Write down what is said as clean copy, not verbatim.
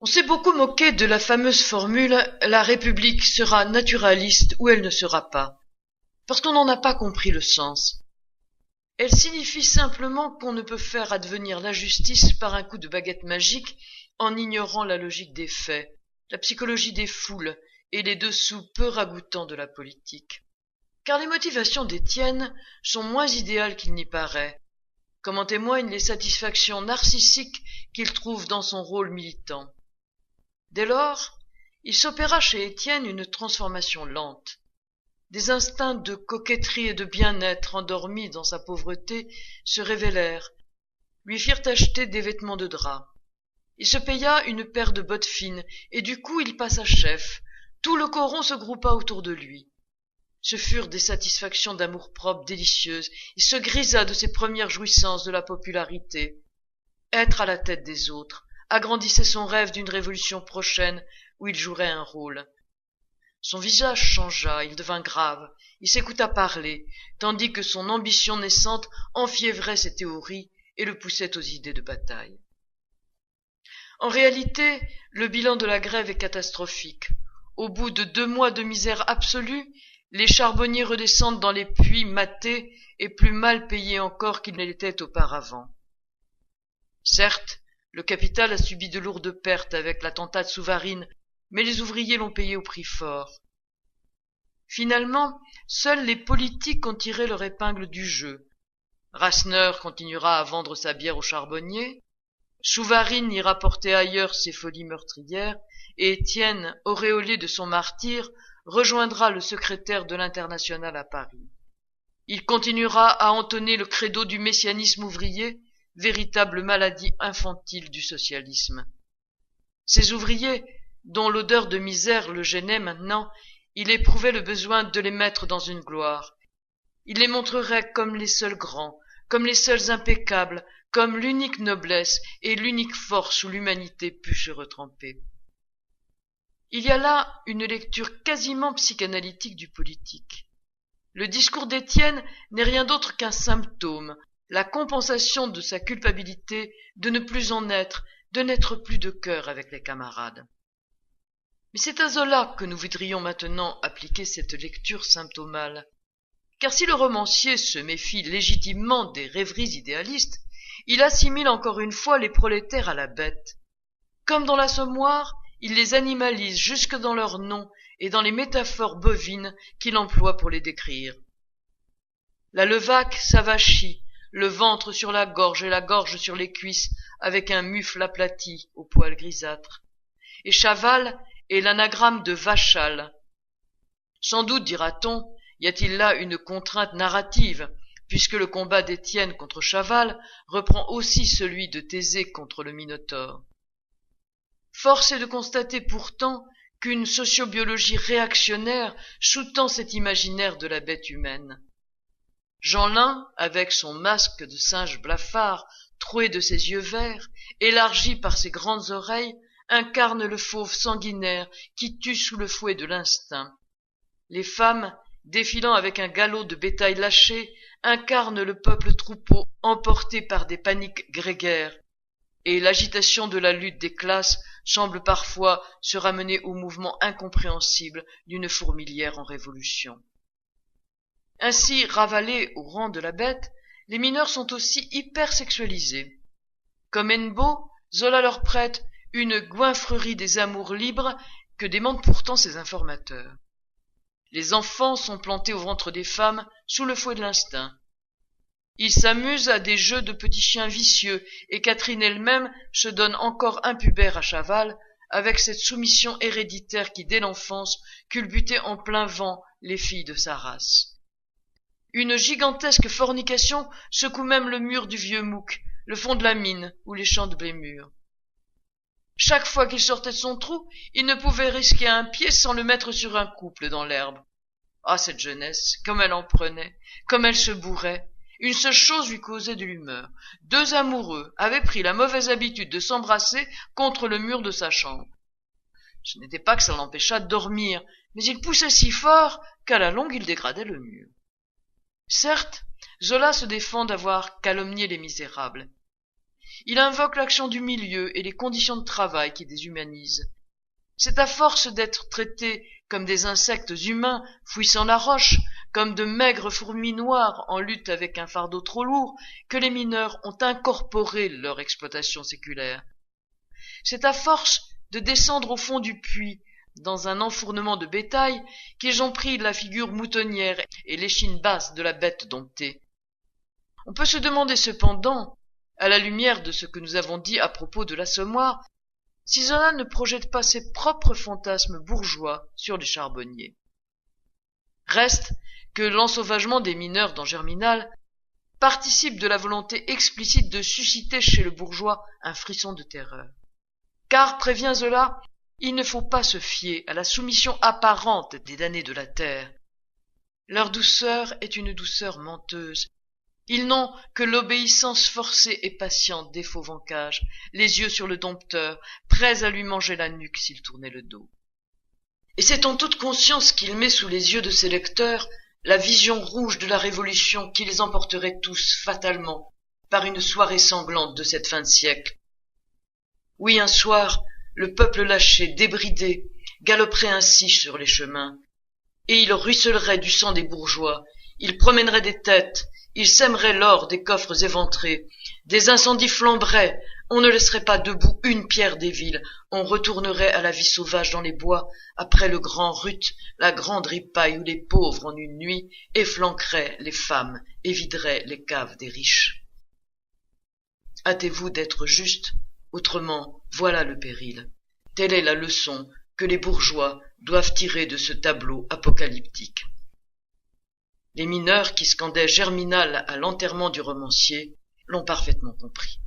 On s'est beaucoup moqué de la fameuse formule «La République sera naturaliste ou elle ne sera pas», parce qu'on n'en a pas compris le sens. Elle signifie simplement qu'on ne peut faire advenir la justice par un coup de baguette magique en ignorant la logique des faits, la psychologie des foules et les dessous peu ragoûtants de la politique. Car les motivations d'Étienne sont moins idéales qu'il n'y paraît, comme en témoignent les satisfactions narcissiques qu'il trouve dans son rôle militant. Dès lors, il s'opéra chez Étienne une transformation lente. Des instincts de coquetterie et de bien-être endormis dans sa pauvreté se révélèrent, lui firent acheter des vêtements de drap. Il se paya une paire de bottes fines, et du coup il passa chef. Tout le coron se groupa autour de lui. Ce furent des satisfactions d'amour-propre délicieuses. Il se grisa de ses premières jouissances de la popularité. Être à la tête des autres agrandissait son rêve d'une révolution prochaine où il jouerait un rôle. Son visage changea, il devint grave, il s'écouta parler, tandis que son ambition naissante enfiévrait ses théories et le poussait aux idées de bataille. En réalité, le bilan de la grève est catastrophique. Au bout de 2 mois de misère absolue, les charbonniers redescendent dans les puits matés et plus mal payés encore qu'ils ne l'étaient auparavant. Certes, le capital a subi de lourdes pertes avec l'attentat de Souvarine, mais les ouvriers l'ont payé au prix fort. Finalement, seuls les politiques ont tiré leur épingle du jeu. Rasseneur continuera à vendre sa bière aux charbonniers, Souvarine ira porter ailleurs ses folies meurtrières, et Étienne, auréolé de son martyre, rejoindra le secrétaire de l'Internationale à Paris. Il continuera à entonner le credo du messianisme ouvrier, véritable maladie infantile du socialisme. Ces ouvriers, dont l'odeur de misère le gênait maintenant, il éprouvait le besoin de les mettre dans une gloire. Il les montrerait comme les seuls grands, comme les seuls impeccables, comme l'unique noblesse et l'unique force où l'humanité put se retremper. Il y a là une lecture quasiment psychanalytique du politique. Le discours d'Étienne n'est rien d'autre qu'un symptôme, la compensation de sa culpabilité de ne plus en être, de n'être plus de cœur avec les camarades. Mais c'est à Zola que nous voudrions maintenant appliquer cette lecture symptomale. Car si le romancier se méfie légitimement des rêveries idéalistes, il assimile encore une fois les prolétaires à la bête. Comme dans l'Assommoir, il les animalise jusque dans leurs noms et dans les métaphores bovines qu'il emploie pour les décrire. La Levaque s'avachit, le ventre sur la gorge et la gorge sur les cuisses, avec un mufle aplati aux poils grisâtres. Et Chaval est l'anagramme de Vachal. Sans doute, dira-t-on, y a-t-il là une contrainte narrative, puisque le combat d'Étienne contre Chaval reprend aussi celui de Thésée contre le Minotaure. Force est de constater pourtant qu'une sociobiologie réactionnaire sous-tend cet imaginaire de la bête humaine. Jeanlin, avec son masque de singe blafard, troué de ses yeux verts, élargi par ses grandes oreilles, incarne le fauve sanguinaire qui tue sous le fouet de l'instinct. Les femmes, défilant avec un galop de bétail lâché, incarnent le peuple troupeau emporté par des paniques grégaires, et l'agitation de la lutte des classes semble parfois se ramener au mouvement incompréhensible d'une fourmilière en révolution. Ainsi, ravalés au rang de la bête, les mineurs sont aussi hypersexualisés. Comme Hennebeau, Zola leur prête une goinfrerie des amours libres que demandent pourtant ses informateurs. Les enfants sont plantés au ventre des femmes sous le fouet de l'instinct. Ils s'amusent à des jeux de petits chiens vicieux, et Catherine elle-même se donne encore impubère à Chaval, avec cette soumission héréditaire qui, dès l'enfance, culbutait en plein vent les filles de sa race. Une gigantesque fornication secoue même le mur du vieux Mouc, le fond de la mine ou les champs de blé mûr. Chaque fois qu'il sortait de son trou, il ne pouvait risquer un pied sans le mettre sur un couple dans l'herbe. Ah, cette jeunesse, comme elle en prenait, comme elle se bourrait. Une seule chose lui causait de l'humeur. 2 amoureux avaient pris la mauvaise habitude de s'embrasser contre le mur de sa chambre. Ce n'était pas que ça l'empêchât de dormir, mais il poussait si fort qu'à la longue il dégradait le mur. Certes, Zola se défend d'avoir calomnié les misérables. Il invoque l'action du milieu et les conditions de travail qui déshumanisent. C'est à force d'être traités comme des insectes humains fouissant la roche, comme de maigres fourmis noires en lutte avec un fardeau trop lourd, que les mineurs ont incorporé leur exploitation séculaire. C'est à force de descendre au fond du puits, dans un enfournement de bétail, qu'ils ont pris la figure moutonnière et l'échine basse de la bête domptée. On peut se demander cependant, à la lumière de ce que nous avons dit à propos de l'Assommoir, si Zola ne projette pas ses propres fantasmes bourgeois sur les charbonniers. Reste que l'ensauvagement des mineurs dans Germinal participe de la volonté explicite de susciter chez le bourgeois un frisson de terreur. Car, prévient Zola, il ne faut pas se fier à la soumission apparente des damnés de la terre. Leur douceur est une douceur menteuse. Ils n'ont que l'obéissance forcée et patiente des fauves en cage, les yeux sur le dompteur, prêts à lui manger la nuque s'il tournait le dos. Et c'est en toute conscience qu'il met sous les yeux de ses lecteurs la vision rouge de la révolution qui les emporterait tous fatalement par une soirée sanglante de cette fin de siècle. Oui, un soir, le peuple lâché, débridé, galoperait ainsi sur les chemins, et il ruissellerait du sang des bourgeois, il promènerait des têtes, il sèmerait l'or des coffres éventrés, des incendies flamberaient, on ne laisserait pas debout une pierre des villes, on retournerait à la vie sauvage dans les bois, après le grand rut, la grande ripaille où les pauvres en une nuit efflanqueraient les femmes et videraient les caves des riches. Hâtez-vous d'être juste, autrement voilà le péril. Telle est la leçon que les bourgeois doivent tirer de ce tableau apocalyptique. Les mineurs qui scandaient Germinal à l'enterrement du romancier l'ont parfaitement compris.